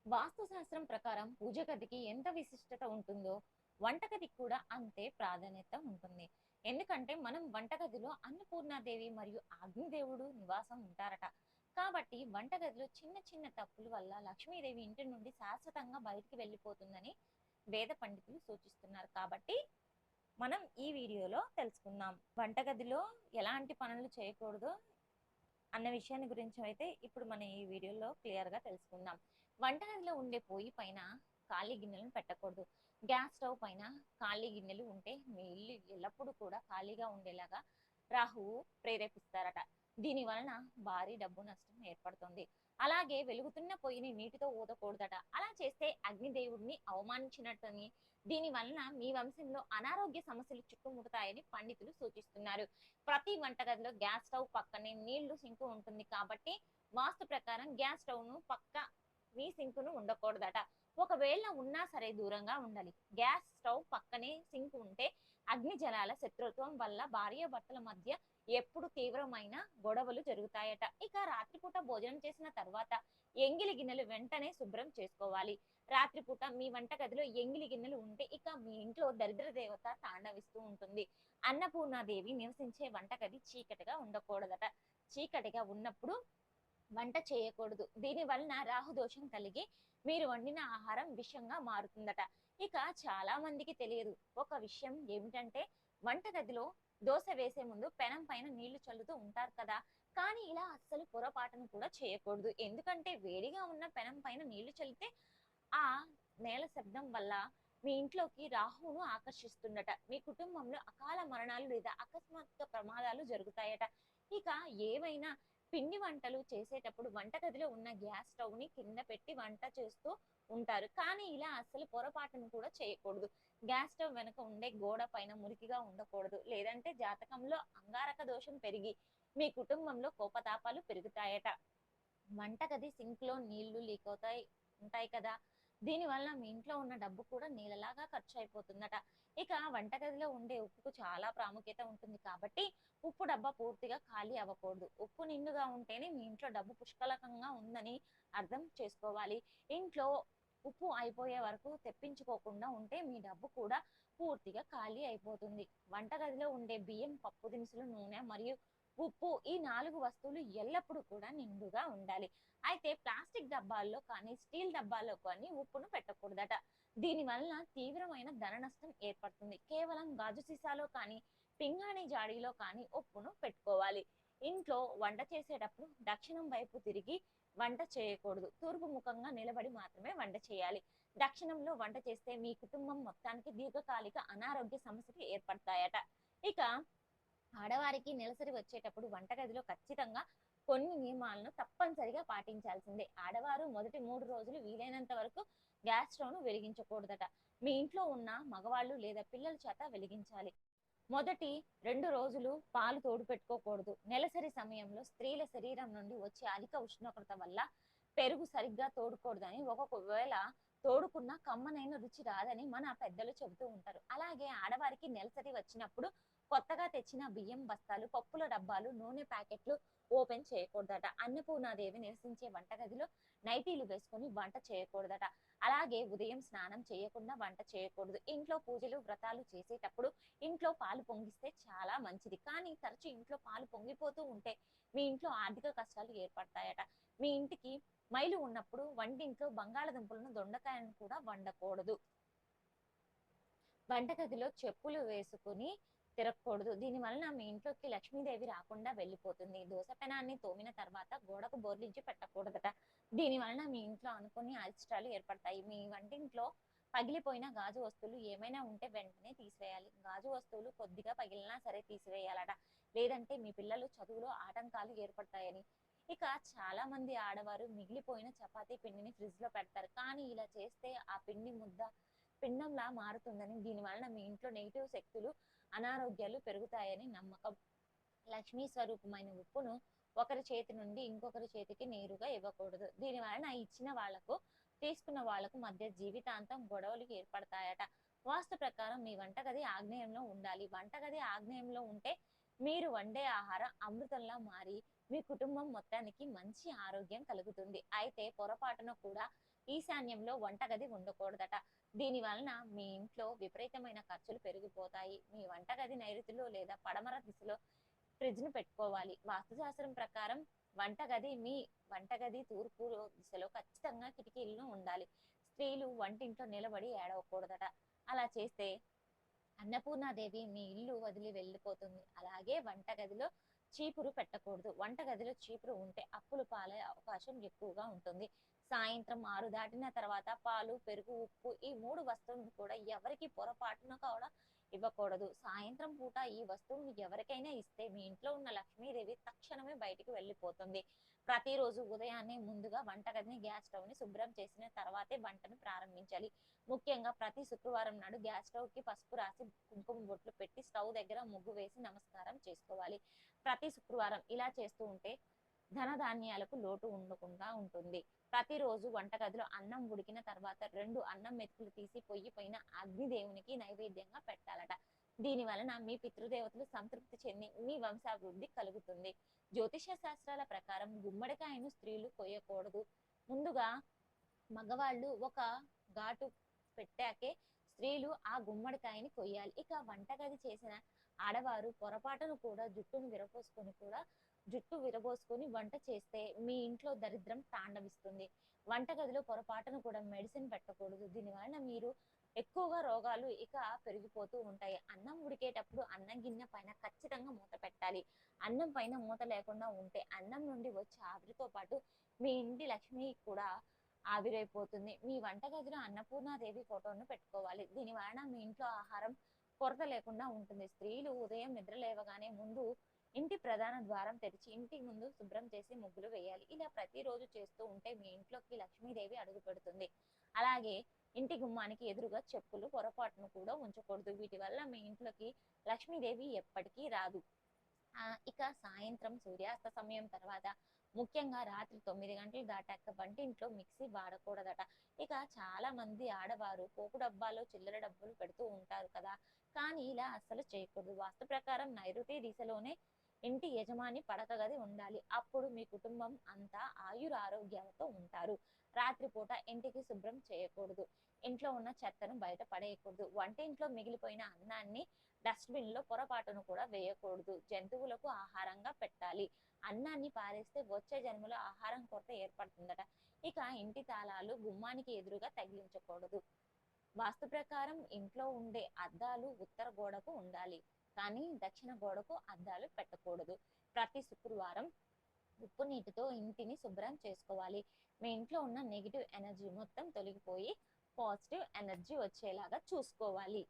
వాస్తుశాస్త్రం ప్రకారం పూజ గదికి ఎంత విశిష్టత ఉంటుందో వంటగదికి కూడా అంతే ప్రాధాన్యత ఉంటుంది. ఎందుకంటే మనం వంటగదిలో అన్నపూర్ణాదేవి మరియు అగ్నిదేవుడు నివాసం ఉంటారట. కాబట్టి వంటగదిలో చిన్న చిన్న తప్పుల వల్ల లక్ష్మీదేవి ఇంటి నుండి శాశ్వతంగా బయటికి వెళ్ళిపోతుందని వేద పండితులు సూచిస్తున్నారు. కాబట్టి మనం ఈ వీడియోలో తెలుసుకుందాం. వంటగదిలో ఎలాంటి పనులు చేయకూడదో అన్న విషయాన్ని గురించి అయితే ఇప్పుడు మనం ఈ వీడియోలో క్లియర్ గా తెలుసుకుందాం. వంటగదిలో ఉండే పొయ్యి పైన ఖాళీ గిన్నెలను పెట్టకూడదు. గ్యాస్ స్టవ్ పైన ఖాళీ గిన్నెలు ఉంటే మీ ఇల్లు ఎల్లప్పుడూ కూడా ఖాళీగా ఉండేలాగా రాహువు ప్రేరేపిస్తారట. దీని వలన భారీ డబ్బు నష్టం ఏర్పడుతుంది. అలాగే వెలుగుతున్న పొయ్యిని నీటితో ఊదకూడదట. అలా చేస్తే అగ్నిదేవుడిని అవమానించినట్టని, దీని వలన మీ వంశంలో అనారోగ్య సమస్యలు చుట్టుముడతాయని పండితులు సూచిస్తున్నారు. ప్రతి వంటగదిలో గ్యాస్ స్టవ్ పక్కనే నీళ్లు సింకు ఉంటుంది కాబట్టి వాస్తు ప్రకారం గ్యాస్ స్టవ్ ను పక్క మీ సింకును ఉండకూడదట. ఒకవేళ ఉన్నా సరే దూరంగా ఉండాలి. గ్యాస్ స్టవ్ పక్కనే సింక్ ఉంటే అగ్ని జలాల శత్రుత్వం వల్ల భార్య భర్తల మధ్య ఎప్పుడు తీవ్రమైన గొడవలు జరుగుతాయట. ఇక రాత్రిపూట భోజనం చేసిన తర్వాత ఎంగిలి గిన్నెలు వెంటనే శుభ్రం చేసుకోవాలి. రాత్రిపూట మీ వంటగదిలో ఎంగిలి గిన్నెలు ఉంటే ఇక మీ ఇంట్లో దరిద్ర దేవత తాండవిస్తూ ఉంటుంది. అన్నపూర్ణాదేవి నివసించే వంటగది చీకటిగా ఉండకూడదట. చీకటిగా ఉన్నప్పుడు వంట చేయకూడదు. దీని వలన రాహుదోషం కలిగి మీరు వండిన ఆహారం విషంగా మారుతుందట. ఇక చాలా మందికి తెలియదు ఒక విషయం ఏమిటంటే, వంటగదిలో దోశ వేసే ముందు పెనం పైన నీళ్లు చల్లుతూ ఉంటారు కదా. కానీ ఇలా అస్సలు పొరపాటును కూడా చేయకూడదు. ఎందుకంటే వేడిగా ఉన్న పెనం పైన నీళ్లు చల్లితే ఆ నేల శబ్దం వల్ల మీ ఇంట్లోకి రాహువును ఆకర్షిస్తుందట. మీ కుటుంబంలో అకాల మరణాలు లేదా అకస్మాత్తుగా ప్రమాదాలు జరుగుతాయట. ఇక ఏవైనా పిండి వంటలు చేసేటప్పుడు వంటగదిలో ఉన్న గ్యాస్ స్టవ్ ని కింద పెట్టి వంట చేస్తూ ఉంటారు. కానీ ఇలా అసలు పొరపాటును కూడా చేయకూడదు. గ్యాస్ స్టవ్ వెనుక ఉండే గోడ పైన మురికిగా ఉండకూడదు. లేదంటే జాతకంలో అంగారక దోషం పెరిగి మీ కుటుంబంలో కోపతాపాలు పెరుగుతాయట. వంటగది సింక్ లో నీళ్లు లీక్ అవుతాయి ఉంటాయి కదా. దీని వల్ల మీ ఇంట్లో ఉన్న డబ్బు కూడా నీళ్ళలాగా ఖర్చు అయిపోతుందట. ఇక వంటగదిలో ఉండే ఉప్పుకు చాలా ప్రాముఖ్యత ఉంటుంది కాబట్టి ఉప్పు డబ్బా పూర్తిగా ఖాళీ అవ్వకూడదు. ఉప్పు నిండుగా ఉంటేనే మీ ఇంట్లో డబ్బు పుష్కలకంగా ఉందని అర్థం చేసుకోవాలి. ఇంట్లో ఉప్పు అయిపోయే వరకు తెప్పించుకోకుండా ఉంటే మీ డబ్బు కూడా పూర్తిగా ఖాళీ అయిపోతుంది. వంటగదిలో ఉండే బియ్యం, పప్పు దినుసులు, నూనె మరియు ఉప్పు, ఈ 4 వస్తువులు ఎల్లప్పుడూ కూడా నిండుగా ఉండాలి. అయితే ప్లాస్టిక్ డబ్బాల్లో కానీ స్టీల్ డబ్బాల్లో కానీ ఉప్పును పెట్టకూడదట. దీని వలన తీవ్రమైన ధన నష్టం ఏర్పడుతుంది. కేవలం గాజు సీసాలో కానీ పింగాణి జాడీలో కానీ ఉప్పును పెట్టుకోవాలి. ఇంట్లో వంట చేసేటప్పుడు దక్షిణం వైపు తిరిగి వంట చేయకూడదు. తూర్పు ముఖంగా నిలబడి మాత్రమే వంట చేయాలి. దక్షిణంలో వంట చేస్తే మీ కుటుంబం మొత్తానికి దీర్ఘకాలిక అనారోగ్య సమస్యలు ఏర్పడతాయట. ఇక ఆడవారికి నెలసరి వచ్చేటప్పుడు వంటగదిలో ఖచ్చితంగా కొన్ని నియమాలను తప్పనిసరిగా పాటించాల్సిందే. ఆడవారు మొదటి 3 రోజులు వీలైనంత వరకు గ్యాస్ స్టవ్ ను వెలిగించకూడదట. మీ ఇంట్లో ఉన్న మగవాళ్ళు లేదా పిల్లల చేత వెలిగించాలి. మొదటి 2 రోజులు పాలు తోడు పెట్టుకోకూడదు. నెలసరి సమయంలో స్త్రీల శరీరం నుండి వచ్చే అధిక ఉష్ణోగ్రత వల్ల పెరుగు సరిగ్గా తోడుకూడదని, ఒక్కొక్కవేళ తోడుకున్న కమ్మనైన రుచి రాదని మన పెద్దలు చెబుతూ ఉంటారు. అలాగే ఆడవారికి నెలసరి వచ్చినప్పుడు కొత్తగా తెచ్చిన బియ్యం బస్తాలు, పప్పుల డబ్బాలు, నూనె ప్యాకెట్లు ఓపెన్ చేయకూడదట. అన్నపూర్ణాదేవి నివసించే వంటగదిలో నైటీలు వేసుకొని వంట చేయకూడదట. అలాగే ఉదయం స్నానం చేయకుండా వంట చేయకూడదు. ఇంట్లో పూజలు, వ్రతాలు చేసేటప్పుడు ఇంట్లో పాలు పొంగిస్తే చాలా మంచిది. కానీ తరచూ ఇంట్లో పాలు పొంగిపోతూ ఉంటే మీ ఇంట్లో ఆర్థిక కష్టాలు ఏర్పడతాయట. మీ ఇంటికి మైలు ఉన్నప్పుడు వంటింట్లో బంగాళదుంపలను, దొండకాయలను కూడా వండకూడదు. వంటగదిలో చెప్పులు వేసుకుని తిరగకూడదు. దీని వలన మీ ఇంట్లోకి లక్ష్మీదేవి రాకుండా వెళ్ళిపోతుంది. దోస పెనాన్ని తోమిన తర్వాత గోడకు బోర్లించి పెట్టకూడదట. దీని వలన మీ ఇంట్లో అనుకుని అరిష్టాలు ఏర్పడతాయి. మీ వంటింట్లో పగిలిపోయిన గాజు వస్తువులు ఏమైనా ఉంటే వెంటనే తీసివేయాలి. గాజు వస్తువులు కొద్దిగా పగిలినా సరే తీసివేయాలట. లేదంటే మీ పిల్లలు చదువులో ఆటంకాలు ఏర్పడతాయని. ఇక చాలా మంది ఆడవారు మిగిలిపోయిన చపాతీ పిండిని ఫ్రిడ్జ్ లో పెడతారు. కానీ ఇలా చేస్తే ఆ పిండి ముద్ద పిండంలా మారుతుందని, దీని వలన మీ ఇంట్లో నెగిటివ్ శక్తులు, అనారోగ్యాలు పెరుగుతాయని నమ్మకం. లక్ష్మీ స్వరూపమైన ఉప్పును ఒకరి చేతి నుండి ఇంకొకరి చేతికి నేరుగా ఇవ్వకూడదు. దీని వలన ఇచ్చిన వాళ్లకు, తీసుకున్న వాళ్లకు మధ్య జీవితాంతం గొడవలు ఏర్పడతాయట. వాస్తు ప్రకారం మీ వంటగది ఆగ్నేయంలో ఉండాలి. వంటగది ఆగ్నేయంలో ఉంటే మీరు వండే ఆహారం అమృతంలా మారి మీ కుటుంబం మొత్తానికి మంచి ఆరోగ్యం కలుగుతుంది. అయితే పొరపాటున కూడా ఈశాన్యంలో వంటగది ఉండకూడదట. దీని వలన మీ ఇంట్లో విపరీతమైన ఖర్చులు పెరిగిపోతాయి. మీ వంటగది నైరుతిలో లేదా పడమర దిశలో ఫ్రిడ్జ్‌ను పెట్టుకోవాలి. వాస్తుశాస్త్రం ప్రకారం మీ వంటగది తూర్పు దిశలో ఖచ్చితంగా కిటికీలను ఉండాలి. స్త్రీలు వంటింట్లో నిలబడి ఏడవకూడదట. అలా చేస్తే అన్నపూర్ణాదేవి మీ ఇల్లు వదిలి వెళ్ళిపోతుంది. అలాగే వంటగదిలో చీపురు పెట్టకూడదు. వంటగదిలో చీపురు ఉంటే అప్పులు పాలే అవకాశం ఎక్కువగా ఉంటుంది. సాయంత్రం 6 దాటిన తర్వాత పాలు, పెరుగు, ఉప్పు ఈ 3 వస్తువులను కూడా ఎవరికి పొరపాటున కూడా ఇవ్వకూడదు. సాయంత్రం పూట ఈ వస్తువులను ఎవరికైనా ఇస్తే మీ ఇంట్లో ఉన్న లక్ష్మీదేవి తక్షణమే బయటికి వెళ్ళిపోతుంది. ప్రతిరోజు ఉదయాన్నే ముందుగా వంటగదిని, గ్యాస్ స్టవ్‌ని శుభ్రం చేసిన తర్వాతే వంటను ప్రారంభించాలి. ముఖ్యంగా ప్రతి శుక్రవారం నాడు గ్యాస్ స్టవ్‌కి పసుపు రాసి, కుంకుమ బొట్లు పెట్టి స్టవ్ దగ్గర ముగ్గు వేసి నమస్కారం చేసుకోవాలి. ప్రతి శుక్రవారం ఇలా చేస్తూ ఉంటే ధనధాన్యాలకు లోటు ఉండకుండా ఉంటుంది. ప్రతిరోజు వంటగదిలో అన్నం ఉడికిన తర్వాత 2 అన్నం మెతుకులు తీసి పొయ్యి పైన అగ్నిదేవునికి నైవేద్యంగా పెట్టాలట. దీని వలన మీ పితృదేవతలు సంతృప్తి చెంది మీ వంశాభివృద్ధి కలుగుతుంది. జ్యోతిష శాస్త్రాల ప్రకారం గుమ్మడికాయను స్త్రీలు కొయ్యకూడదు. ముందుగా మగవాళ్ళు ఒక ఘాటు పెట్టాకే స్త్రీలు ఆ గుమ్మడికాయని కొయ్యాలి. ఇక వంటగది చేసిన ఆడవారు పొరపాటును కూడా జుట్టు విరబోసుకొని వంట చేస్తే మీ ఇంట్లో దరిద్రం తాండవిస్తుంది. వంటగదిలో పొరపాటును కూడా మెడిసిన్ పెట్టకూడదు. దీనివలన మీరు ఎక్కువగా రోగాలు ఇక పెరిగిపోతూ ఉంటాయి. అన్నం ఉడికేటప్పుడు అన్నం గిన్నె పైన ఖచ్చితంగా మూత పెట్టాలి. అన్నం పైన మూత లేకుండా ఉంటే అన్నం నుండి వచ్చే ఆవిరితో పాటు మీ ఇంటి లక్ష్మి కూడా ఆవిరైపోతుంది. మీ వంటగదిలో అన్నపూర్ణాదేవి ఫోటోను పెట్టుకోవాలి. దీని వలన మీ ఇంట్లో ఆహారం కొరత లేకుండా ఉంటుంది. స్త్రీలు ఉదయం నిద్ర లేవగానే ముందు ఇంటి ప్రధాన ద్వారం తెరిచి ఇంటి ముందు శుభ్రం చేసి ముగ్గులు వేయాలి. ఇలా ప్రతిరోజు చేస్తూ ఉంటే మీ ఇంట్లోకి లక్ష్మీదేవి అడుగు పెడుతుంది. అలాగే ఇంటి గుమ్మానికి ఎదురుగా చెప్పులు పొరపాటును కూడా ఉంచకూడదు. వీటి వల్ల మీ ఇంట్లోకి లక్ష్మీదేవి ఎప్పటికీ రాదు. ఇక సాయంత్రం సూర్యాస్త సమయం తర్వాత ముఖ్యంగా రాత్రి 9 గంటలు దాటాక వంటింట్లో మిక్సీ వాడకూడదట. ఇక చాలా మంది ఆడవారు పోపు డబ్బాలో చిల్లర డబ్బులు పెడుతూ ఉంటారు కదా. కానీ ఇలా అస్సలు చేయకూడదు. వాస్తు ప్రకారం నైరుతి దిశలోనే ఇంటి యజమాని పడక గది ఉండాలి. అప్పుడు మీ కుటుంబం అంతా ఆయురారోగ్యాలతో ఉంటారు. రాత్రిపూట ఇంటికి శుభ్రం చేయకూడదు. ఇంట్లో ఉన్న చెత్తను బయట పడేయకూడదు. వంటింట్లో మిగిలిపోయిన అన్నాన్ని డస్ట్‌బిన్ లో పొరపాటును కూడా వేయకూడదు. జంతువులకు ఆహారంగా పెట్టాలి. అన్నాన్ని పారేస్తే వచ్చే జన్మలో ఆహారం కొరత ఏర్పడుతుందట. ఇక ఇంటి తాళాలు గుమ్మానికి ఎదురుగా తగిలించకూడదు. వాస్తు ప్రకారం ఇంట్లో ఉండే అద్దాలు ఉత్తర గోడకు ఉండాలి. కానీ దక్షిణ గోడకు అద్దాలు పెట్టకూడదు. ప్రతి శుక్రవారం ఉప్పు నీటితో ఇంటిని శుభ్రం చేసుకోవాలి. మీ ఇంట్లో ఉన్న నెగిటివ్ ఎనర్జీ మొత్తం తొలగిపోయి పాజిటివ్ ఎనర్జీ వచ్చేలాగా చూసుకోవాలి.